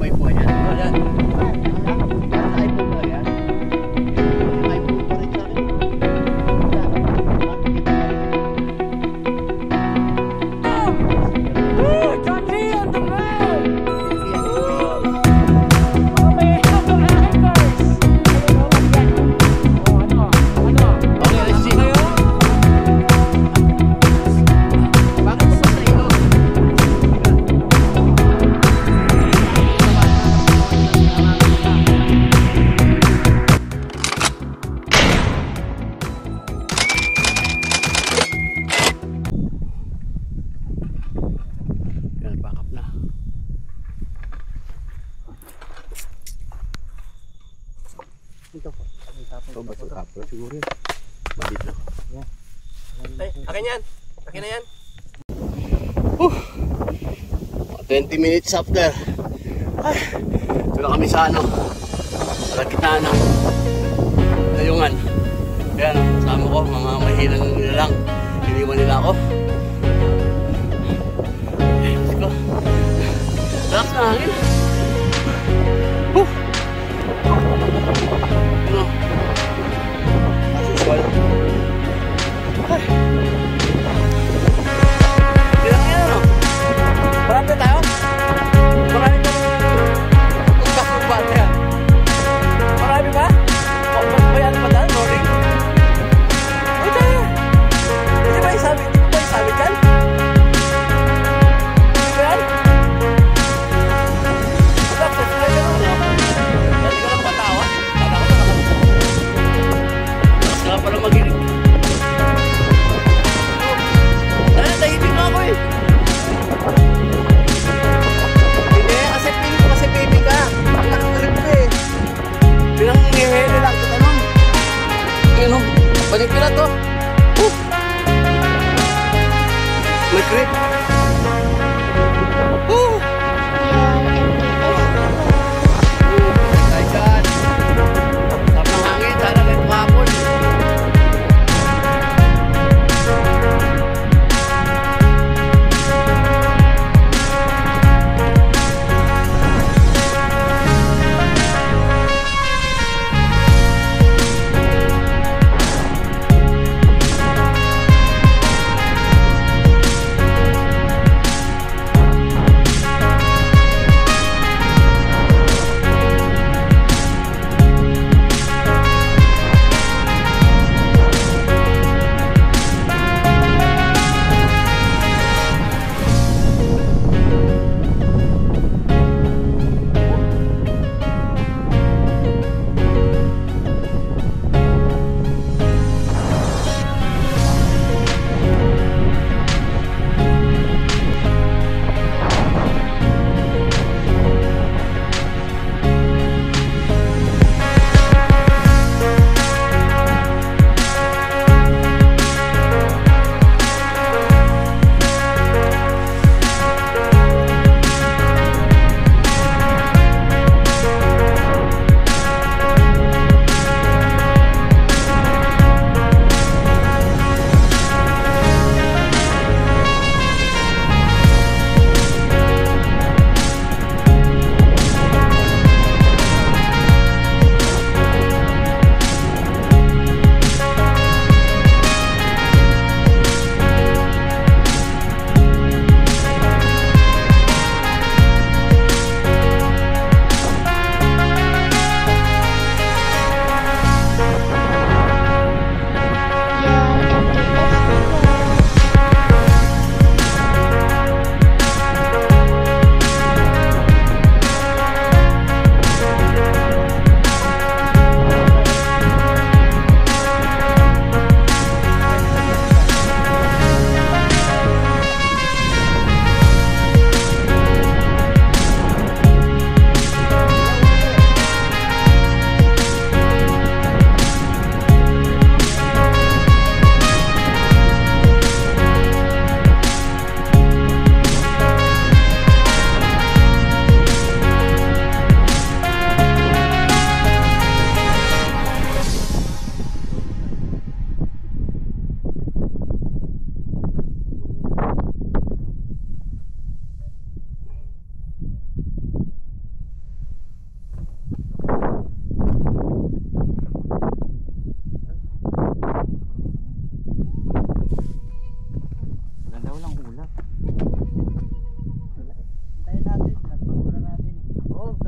may buhay yan. Ayan. Sa iPhone ba yan? Yung iPhone pa rin sa akin. John D on the man! Siguro yun. Mabit na. Ay, akin yan. Akin na yan. 20 minutes after. Ay, ito na kami sa ano. Sa gitna ng layungan. Ayan, kasama ko, mga mahilang nila lang. Iniwan nila ako. Let's go. Lakas na hangin. Ano? Well, ay. Ilang yan ano? Marami tayo? Marami ka magkakubal yan. Marami ba? Bayan pa tayo, morning? Ay tayo. Hindi ba isabit? Hindi ba isabit yan? Hindi ba yan? Tapos sila yan ano? Hindi ka lang matawa? Tatawa ka lang. Pala mag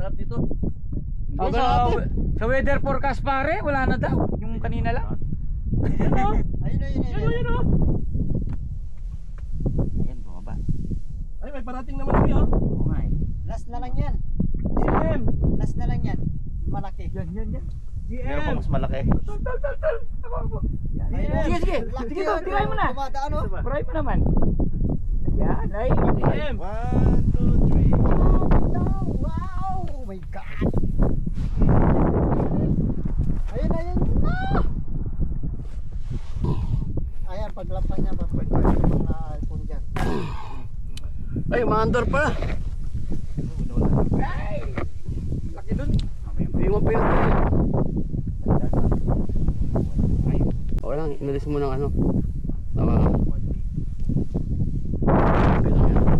lahat dito. Oh, sa weather forecast pare, wala na daw. Yung kanina lang. Ayun o. Ayun, Ayun o. Ayan, bumaba. Ay, may parating naman kami o. Oo nga eh. Last na lang yan. GM. Last na lang yan. Malaki. Yan. Meron pa mas malaki. Ayun, Sige, sige. laki Sige, yan. try mo na. Dumadaan o. Try mo naman. Ayan, ay. GM. 1, 2, 3. Wow! Oh my God! Ayun, ayun! No! Ayan, paglapas niya, papagpapas yung mga alpon dyan. Ay, maandar pa. Ay. Laki dun. Hindi mo pa yun. Okay lang, inalis mo ng ano. Tama ka.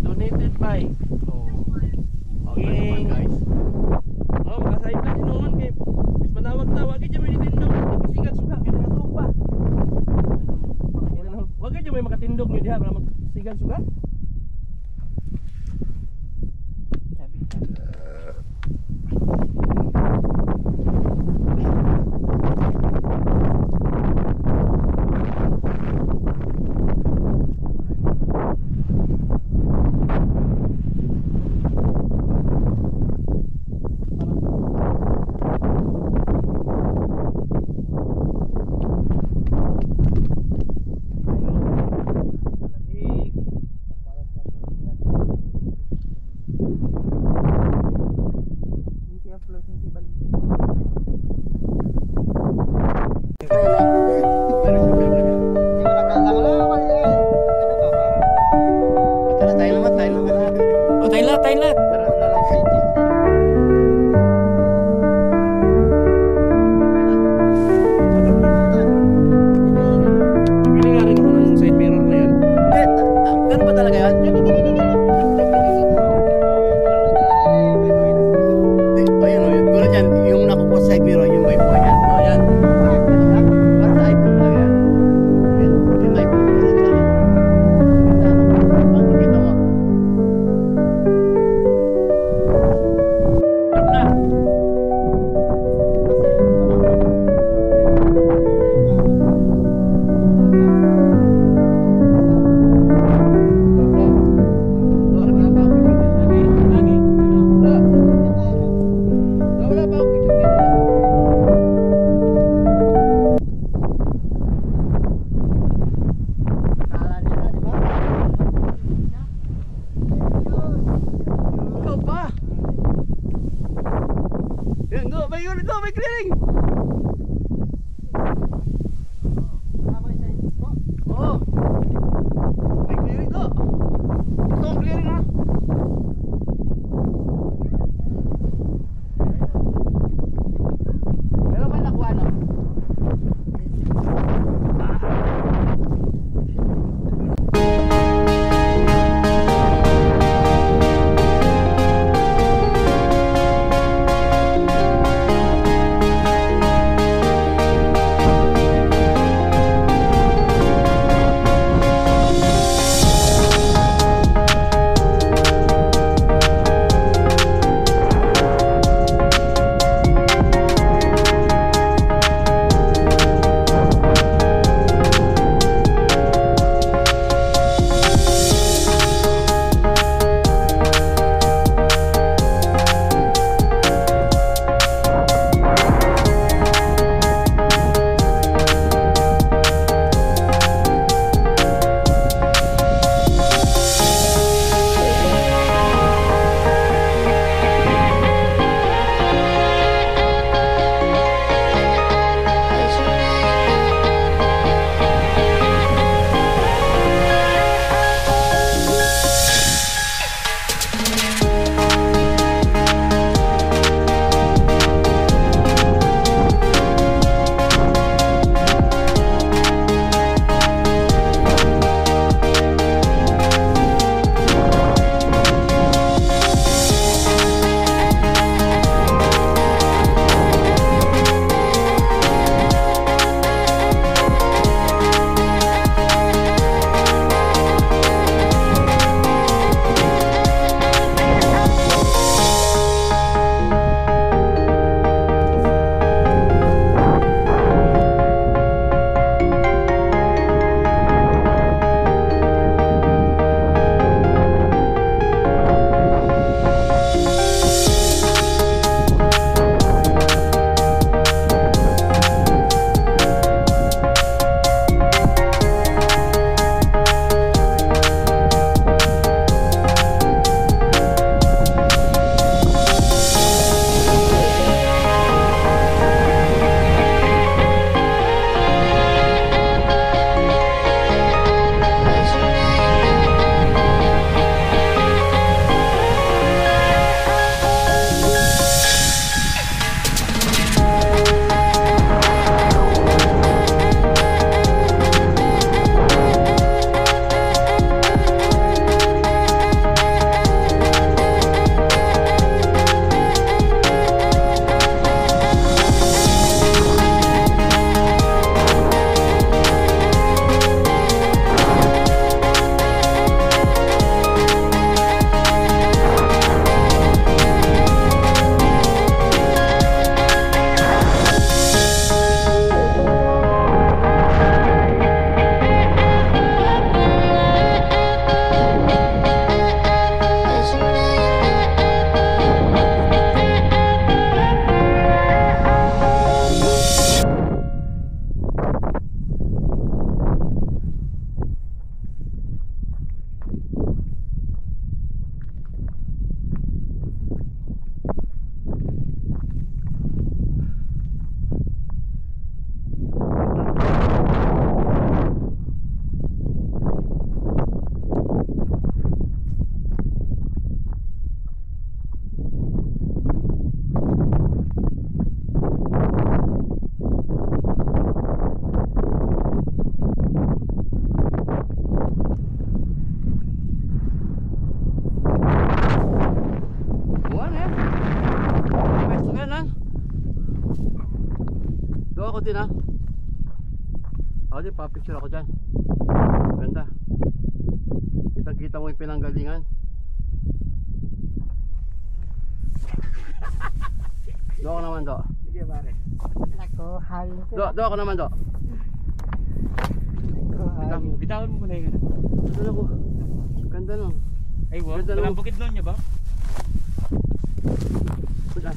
Donated by King. Guys. Oh, makasayip na sinuon kay bis manawag ta, wag gyud may nitindog, nagsigat suga kay natog pa. Wag gyud may makatindog niyo diha para magsigat suga. Hindi mo nagkakalaman yan. Ano ba? Tara, tayo naman, tayo naman. O, tayo lahat. Tara na lang si Jim. Bili nga rin ako ng side mirror na yun. Ganun ba talaga yan? Ayun o, tulad yan, yung nakukuha sa side mirror, yung may buhay yan. Oh, yan. Para sa iPhone talaga yan. Yung iPhone. Makikita mo. Tap na. Wala pa akong picture dito. Kala nila, di ba? Ikaw pa! Yan, go! May clearing! Tama yung Chinese po. Oo! May clearing, go! Gusto kong clearing ha? Meron ba nakuha no? ako din ha. Ako din, pa-picture ako dyan. Ganda. Kitang-kita mo yung pinanggalingan. Do ako naman, Do. Sige, pare. Nako, halin ko. Do ako naman, Do. Nako, halin. Bitawan mo muna yung ano. Ganda ako. Ganda lang. Ay, wow. Ganda Walang lang. bukid doon niya ba? Ganda.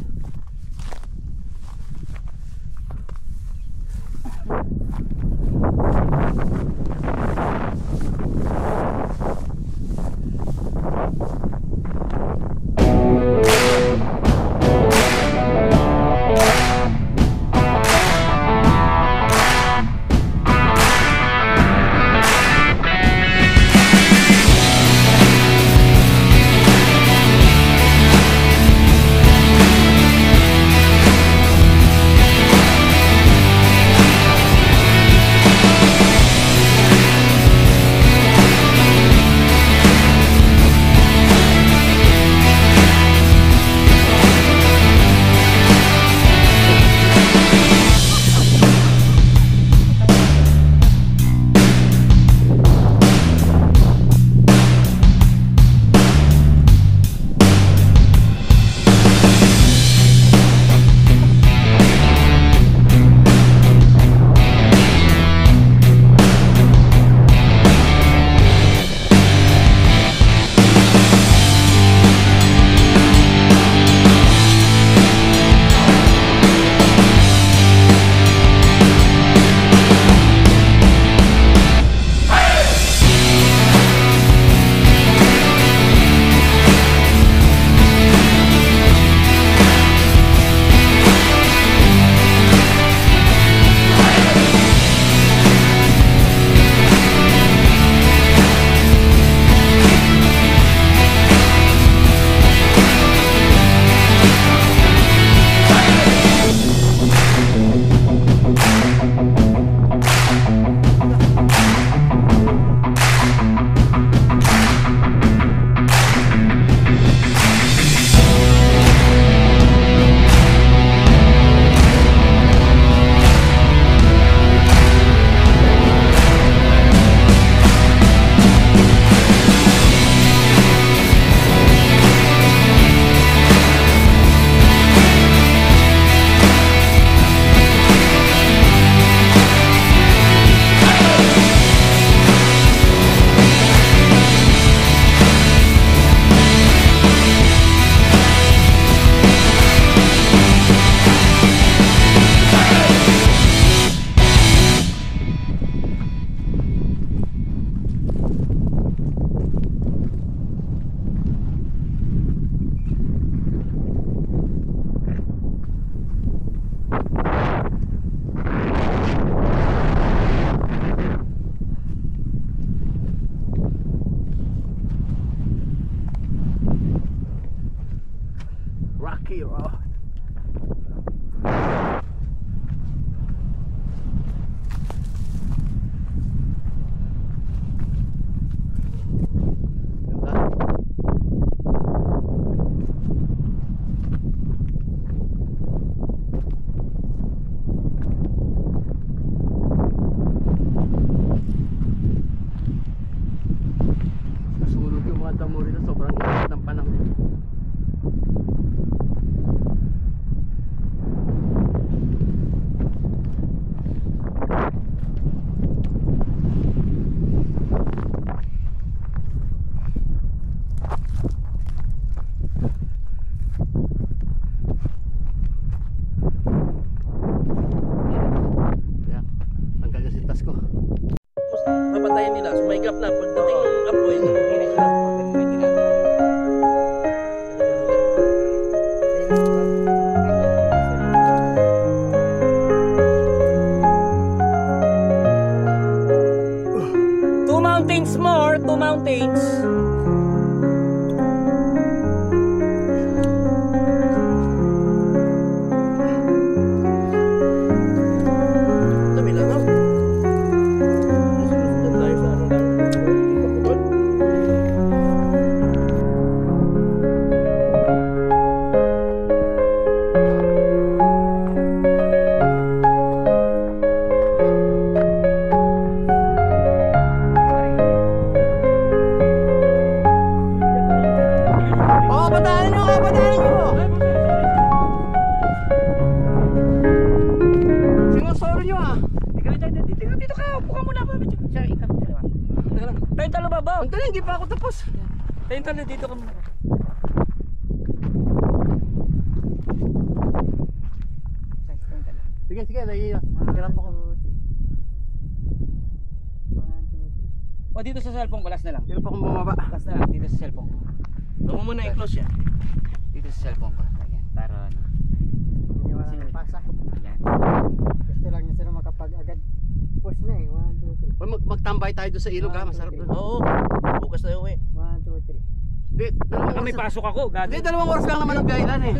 Rocky Road. Susunod yung mga damo rito, sobrang init ng panahon. Kaya, tanggal yung sintas ko. Papatayin nila, sumaygap na. Pagdating ng apoy, Two mountains more, two mountains. dami lang, no? Susunod tayo sa ano lang. Punta na, hindi pa ako tapos. Tayo na dito ka muna. Sige, sige, nahihirap ako. O dito sa cellphone ko, last na lang. Hirap akong bumaba. Last na lang, dito sa cellphone ko. Huwag mo muna i-close yan. Dito sa cellphone ko. Ayan, para ano. Hindi wala nang pasa. Ayan. Gusto lang niya sila makapag-agad. Push na eh. 1, 2, 3. Uy, magtambay tayo doon sa ilog ha, masarap doon. Oo, bukas na uwi. 1, 2, 3. Di, Baka may pasok ako, Hindi, gago. 2 oras lang naman ang biyahe eh.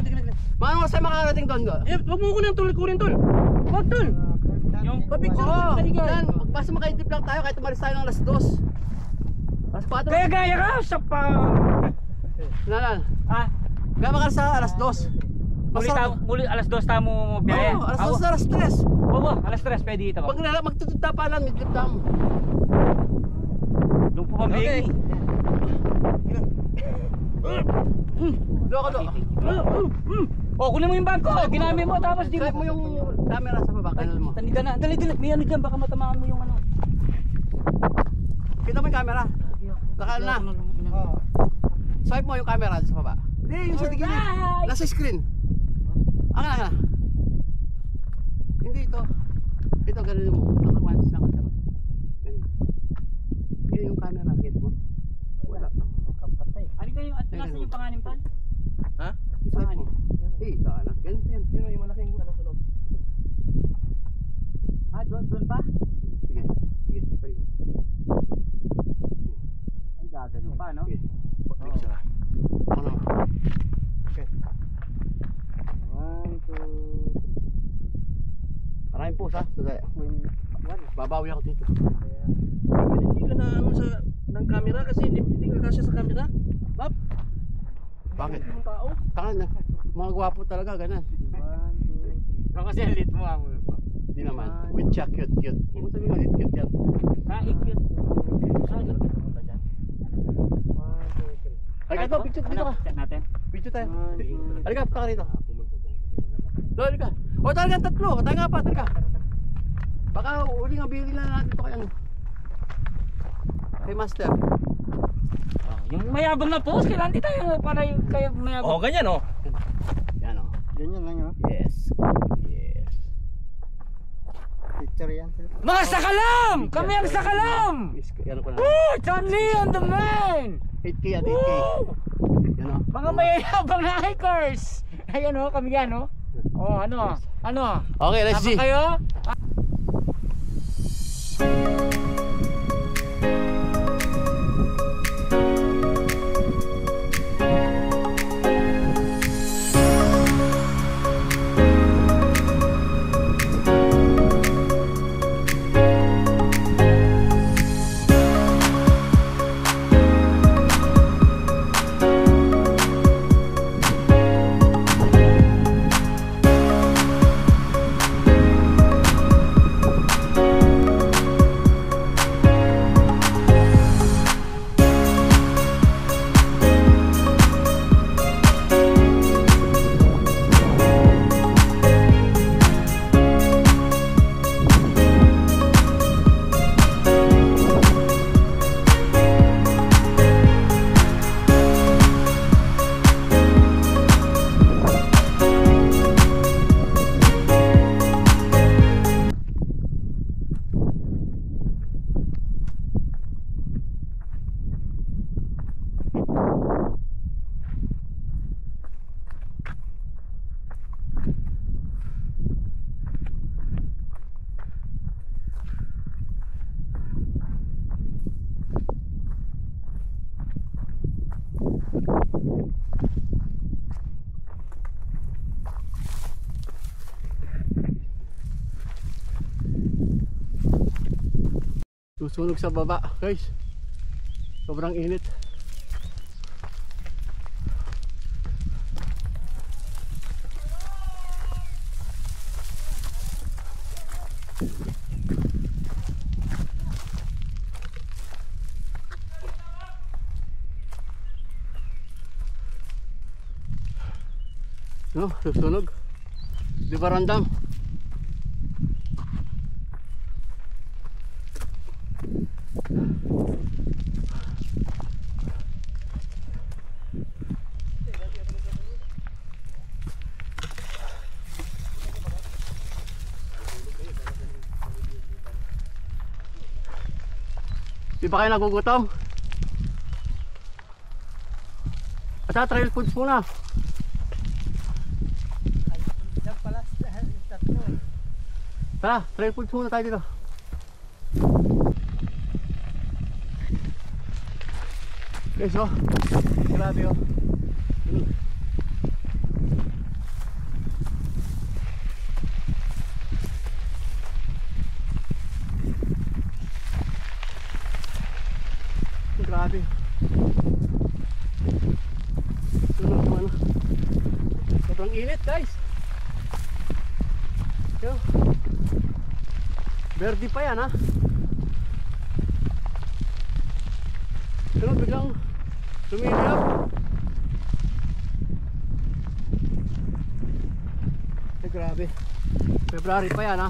Mga oras tayo makakarating doon ko. Eh, wag mo ko nang tulikurin tol. Wag tol. Yung Pabicture Oo, ko kaigan. yan, basta makaintip lang tayo kahit umalis tayo ng alas 2. Alas 4. Kaya gaya ka sa pa... Nalan, Ah, kaya makalis sa alas 2. muli alas 2 tayo mo biyahe. Oo, alas 2 na alas 3. Oo, alas 3 pwede dito ko. Pag magtutunta pa lang, midlip dam. Doon po kami. Okay. Loko, loko. Oh, kunin mo yung bag ko. Ginamit mo tapos di Swipe mo yung camera sa baba, kanal mo. Tandika na. Dali, dali. May ano dyan. Baka matamaan mo yung ano. Kita mo yung camera. Naka na. Oo. Swipe mo yung camera sa baba. Hindi, yung sa tigil. Nasa screen. Aka na. Hindi ito. Ito, ganun mo. Nakakuantis lang kasi. Ganun. Yun yung camera. Kita mo. Wala. Nakapatay. Ano kayo yung atlas yung panganim pa? Ha? I-swipe mo. Eh, ito anak. Ganito yan. Yun yung malaking ano sa loob. Ah, doon pa? Sige. Sige. Sige. Ay, gagano pa, no? Sige. Picture ha. Ako naman. Okay. 1, 2, 3. Maraming post ha. Sandali. Babawi ako dito. Hindi ka na ano sa ng camera kasi hindi ka kasya sa camera. Bab, Bakit? yung tao. Tangan na. Mga gwapo talaga, ganun. 1, 2, 3. Baka kasi lit mo ang Hindi naman. With siya, cute, cute. Huwag mo sabihin nga, cute yan. Ikit. Saan ka pumunta dyan? 1, 2, 3. Halika to, picture dito ka. Check natin. Picture tayo. Halika, punta ka rito. Doon, halika. O, talagang tatlo. Tayo nga pa, halika. Baka uling ang bili na natin ito kay ano. Kay Master. Yung mayabang na post, kailan di tayo para yung kayo mayabang. Oh, ganyan oh. Yan o. Ganyan lang yun. Yes. Yes. Picture yan. Mga sakalam! Kami ang sakalam! Yan ko na. Woo! John Lee on the man! 8K yan, 8K. Yan o. Mga mayayabang na hikers! Ayan o, kami yan o. Oh, ano? Ano? Okay, let's Tama see. kayo? Susunog sa baba, guys. Sobrang init. No, susunog. Di ba randam? Di ba kayo nagugutom? Asa trail foods muna. Diyan pala tatlo. Tara, trail foods muna tayo dito. Guys, oh. Grabe, oh. Grabe. Ano? Sobrang init, guys. Yo. Verde pa yan, ha. Pero biglang lumilap. Eh, grabe. February pa yan, ha.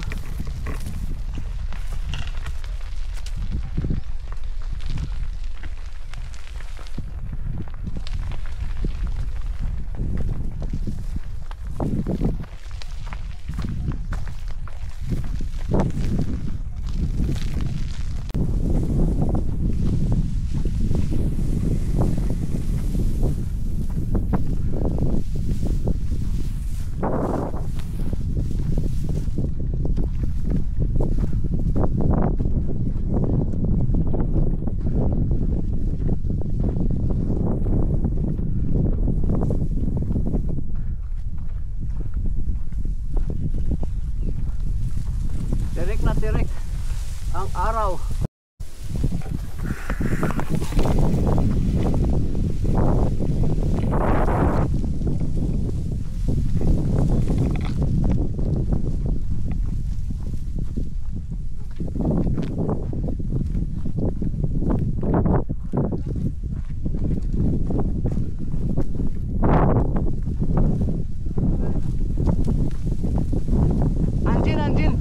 Direct na direct ang araw. Anjin.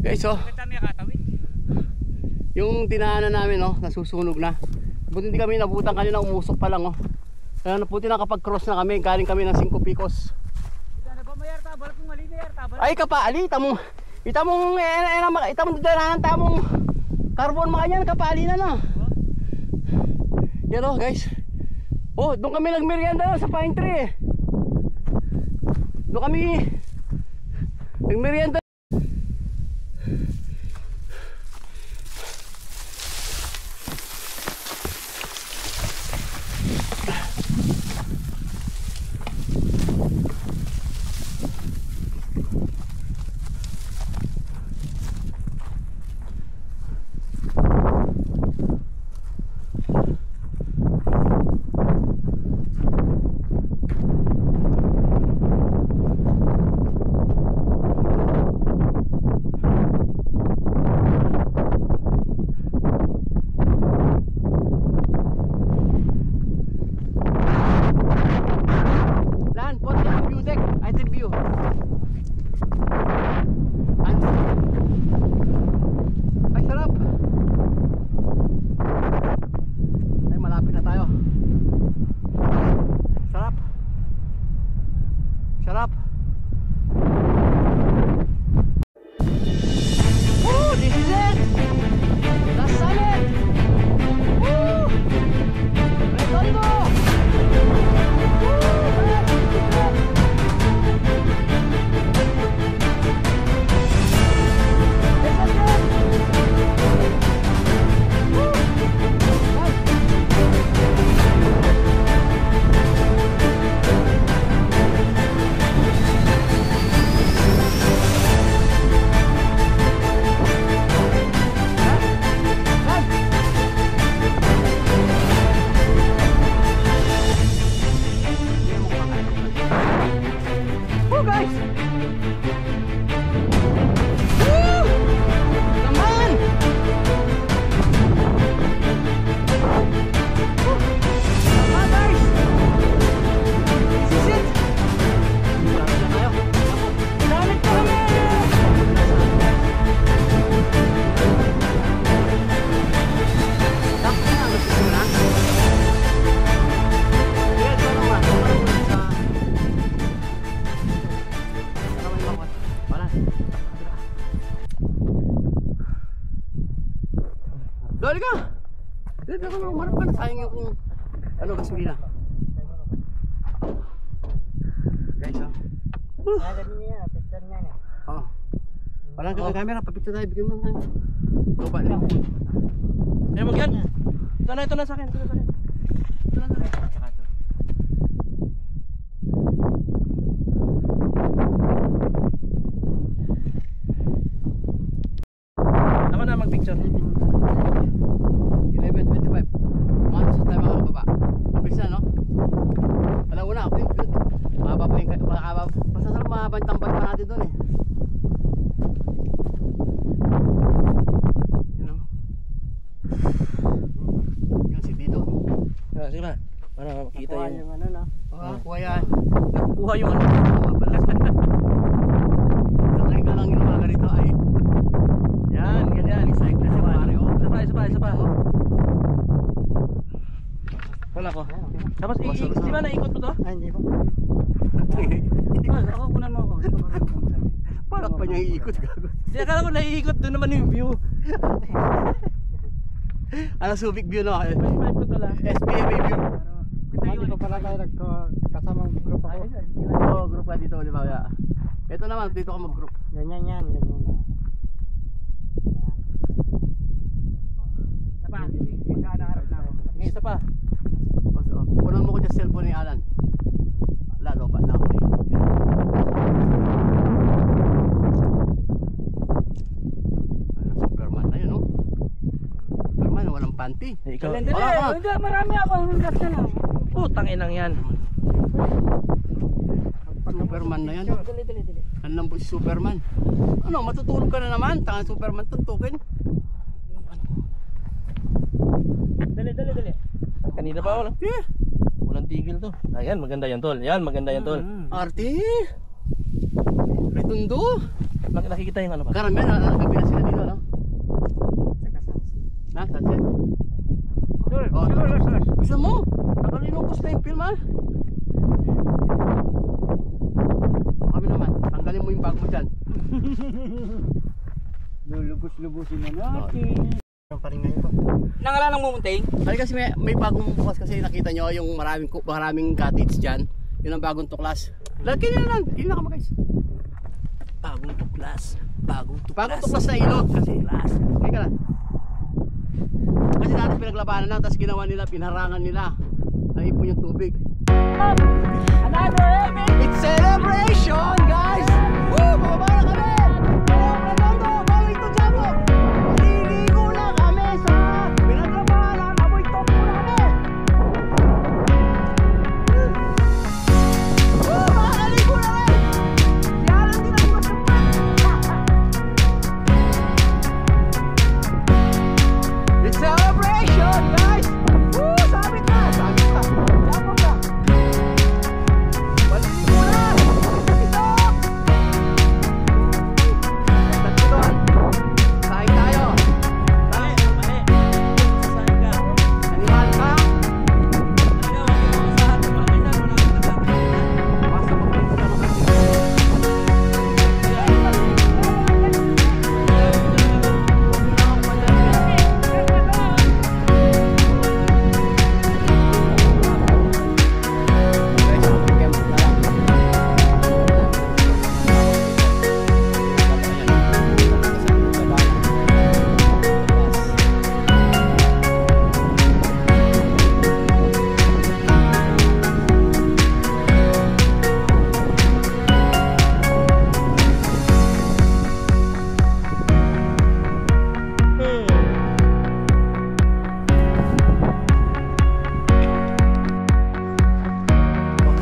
Guys, oh, yung dinaanan namin, oh, nasusunog na. Buti hindi kami nabutan kanina, umusok pa lang, oh. Kaya buti nakapag-cross na kami, galing kami ng 5 Picos. Ay kapali, itamong dalanan, tamong carbon mga yan, kapali na na. Yan, oh, guys. Oh, doon kami nagmerienda sa pine tree, eh. Doon kami nagmerienda. Marap ka na, sayang yung gasolina. Guys, Ganun niya, picture niya niya. Walang kang camera, papicture tayo, bigyan mo nga. Lupa na. Eh, mag yan. Ito na sa akin. Tama na mag-picture. 11:25. Matas tayo mga baba. Mabilis na, no? Alam mo na, mahaba pa yung basta sarap mahaba yung tambay pa natin doon eh. Yun o. Yun si Dito. Sige ba? Para makita Nakuha yung... yung ano, no? Kuha yan. Nakuha yung ano. Nakain ka lang yung mga ganito ay. Yan, ganyan. Isa pare, oh. Isa pa. Wala ko. Tapos, di ba naikot mo to? Ay, hindi po. Ako, kunan mo ako. Ito marunong ka magsabi. Parang pa niya iikot. Di, akala ko naiikot doon naman yung view. Ano, Subic view, no? 25 ko to lang. SBMA view. Hindi ko pala tayo kasamang group ako. Oo, group ka dito, di ba? Ito naman, dito ka mag-group. Ganyan yan, ganyan na. Isa pa. Punan mo ko dyan cellphone ni Alan. Lalo pa na ako eh. Superman na yun, no? Superman, walang panty. Ikaw. Dali, hindi, marami ako. Last na lang. Putang inang yan. Superman na yan. Dali. Ano lang po si Superman? Ano, matutulog ka na naman. Tangan Superman, tuntukin. Dali. Kanina pa wala. Walang tigil to. Ayan, maganda yan tol. Yan, maganda yan tol. Arte! Retundo! Nakikita yung ano ba? Karamihan, gabi na sila dito, no? Na, sunset? Bisa mo! Nakalinungkos na yung film, ha? Kami naman, tanggalin mo yung bag mo dyan. Lulubos-lubusin na natin. Pa rin ngayon po. Nangalan ng mumunting? Ay kasi may bagong bukas kasi nakita nyo yung maraming cottage dyan. Yun ang bagong tuklas. Lagi nyo lang, yun na kama guys. Bagong tuklas. Bagong tuklas na ilog. Kasi okay ka lang. Kasi dati pinaglabanan na, tapos ginawa nila, pinharangan nila. Naipon yung tubig. Another! It's celebration guys! Woo! Bababa na kami! Redondo, going to Jago! Maliligo na kami sa pinaglabanan. Amoy topo namin! Woo! Makakaligo na rin! Yaran din ang matupad! It's celebration guys! Woo! Sabit na! Jago ka! Maliligo na! Ito! Tatluan! Kain tayo! Animal ka? Basta magpunta ka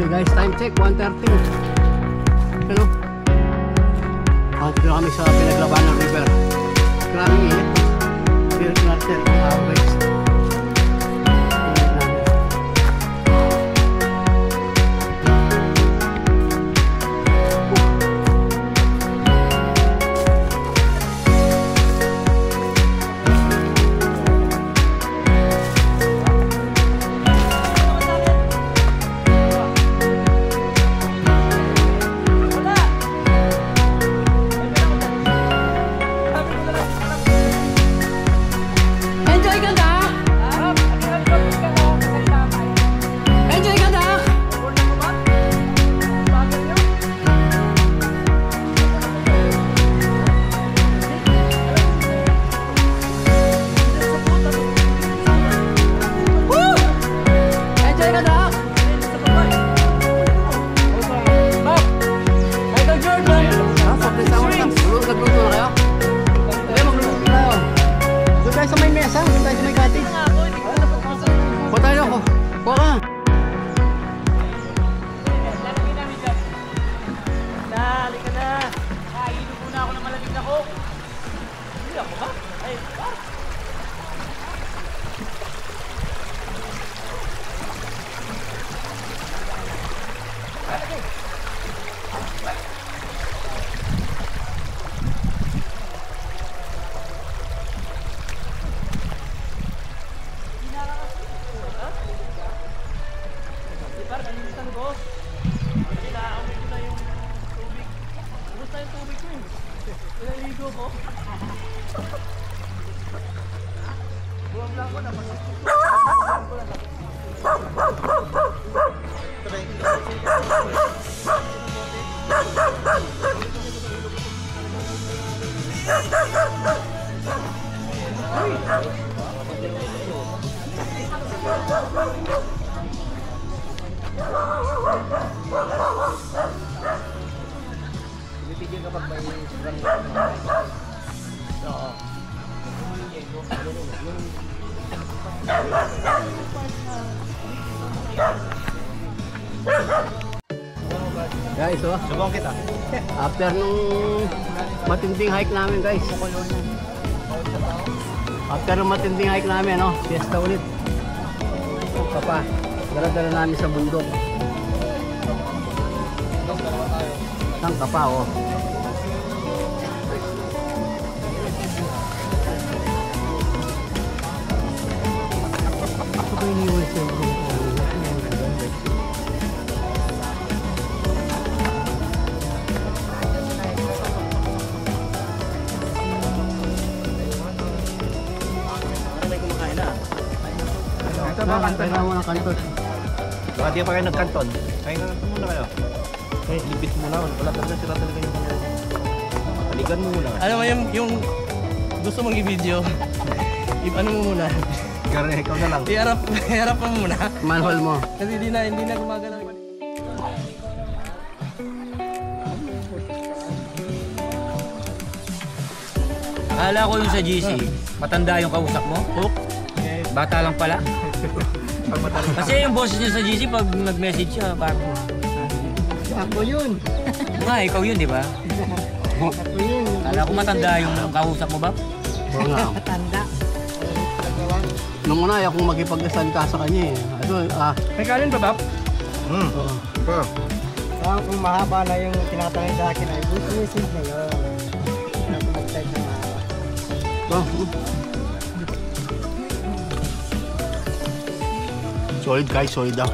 Okay guys, time check, 1:30. Hello? Dito na kami sa pinaglabanan river. Maraming init. Pero natin ang araw guys. Enjoy ka ko. Kasi naaamoy ko na yung tubig. Ubus na yung tubig ko eh. Pinaligo ko. Buwag lang ko na pasok. Bibigyan kapag may sobrang oo. Guys, oh. Subong kita. After nung matinding hike namin, guys. After nung matinding hike namin, no, fiesta ulit. Papa, dala-dala namin sa bundok. Ang kapa, oh. Ako ba iniwan sa bundok? Kailangan mo ng kanton. Baka di pa kayo nagkanton. Kaya nga muna kayo. Kaya libit mo na. Wala talaga sila talaga yung kanila. Balikan mo muna. Alam mo yung gusto mong i-video. Ano mo muna? Karena ikaw na lang. Iharap mo muna. Manhole mo. Kasi hindi na gumagalaw. Akala ko yung sa GC, matanda yung kausap mo. Hook. Bata lang pala. Kasi yung boses niya sa GC pag nag-message siya, parang Ako yun. nga, ikaw yun, di ba? Ako yun. Akala ko matanda yung kausap mo ba? Oo nga. Matanda. Nung una, ayaw kong magipagsalita sa kanya eh. May kanin ba, Bap? Oo. Kaya kung mahaba na yung tinatanong sa akin ay business na yun. Ako mag-type na mahaba. Solid guys, solid ah.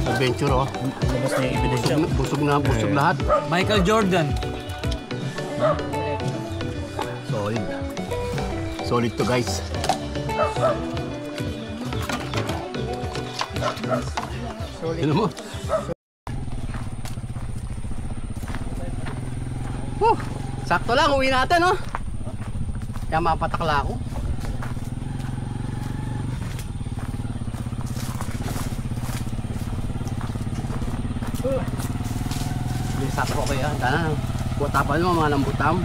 Adventure oh. Labas na yung ebidensya. Busog lahat. Michael Jordan. Solid. Solid to guys. Solid. Ano mo? Sakto lang, uwi natin oh. Kaya mapatakla ako. Sakto ko kaya. Tana, butapan mo mga lambutam.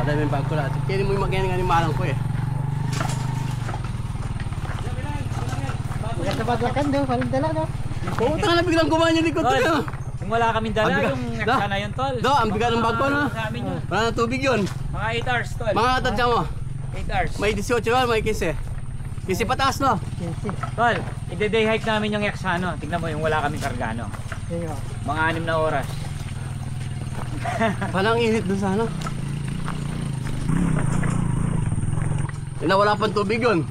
Dahil may bag ko lahat. Kaya mo yung mag-animalan ko eh. Maganda sa paglakan daw, parang dala daw. Pumunta ka na biglang kumain yung likod ko Tol, na. kung wala kaming dala, Ang bigat. yung Da. eksana yun, tol. Do, ang bigat ng bag ko na. Sa amin yun. Wala na tubig yun. Mga 8 hours, tol. Mga tansya mo. 8 hours. May 18 yun, may 15. 15 pataas no? Tol, ide-day hike namin yung eksano. Tignan mo yung wala kaming kargano. Ayun. Mga 6 na oras. Parang init doon sa ano. Wala pang tubig yun.